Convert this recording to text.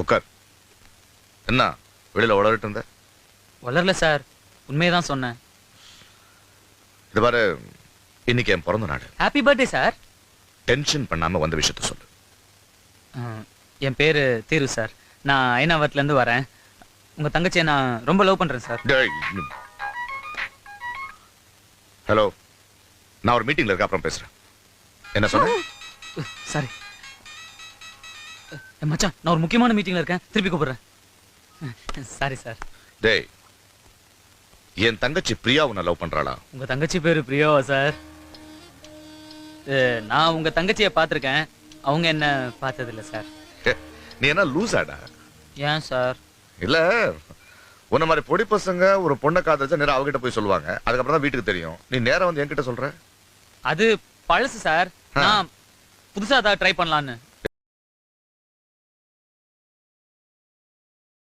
உட்கார். என்ன வெளியில உளறிட்டு இருந்த? வளரல சார், உண்மையதான் சொன்னேன். இது பாரு, இன்னைக்கு என் பிறந்த நாள். Happy birthday sir. டென்ஷன் பண்ணாம வந்த விஷயத்த சொல்லு. என் பேரு தீரு சார். நான் ஐநாவரத்துல இருந்து வரேன். உங்க தங்கச்சியை நான் ரொம்ப லவ் பண்றேன் சார். ஹலோ, நான் ஒரு மீட்டிங்ல இருக்க, அப்புறம் பேசுறேன். என்ன சொன்ன? சாரி மச்சான், நான் ஒரு முக்கியமான மீட்டிங்ல இருக்கேன், திருப்பி கூப்பிடுறேன். Sorry sir. டேய், என் தங்கச்சி பிரியா உன்னை லவ் பண்றாளா? உங்க தங்கச்சி பேரு பிரியாவா சார்? நான் உங்க தங்கச்சியை பார்த்திருக்கேன், அவங்க என்ன பார்த்ததில்ல சார். நீ என்ன லூசாடா? ஏன் சார்? இல்ல, உன்ன மாதிரி பொடி பசங்க ஒரு பொண்ணை காதலிச்சா நேரம் அவகிட்ட போய் சொல்லுவாங்க, அதுக்கப்புறம் தான் வீட்டுக்கு தெரியும். நீ நேரம் வந்து என்கிட்ட சொல்ற? அது பழசு சார், நான் புதுசா தான் ட்ரை பண்ணலான்னு.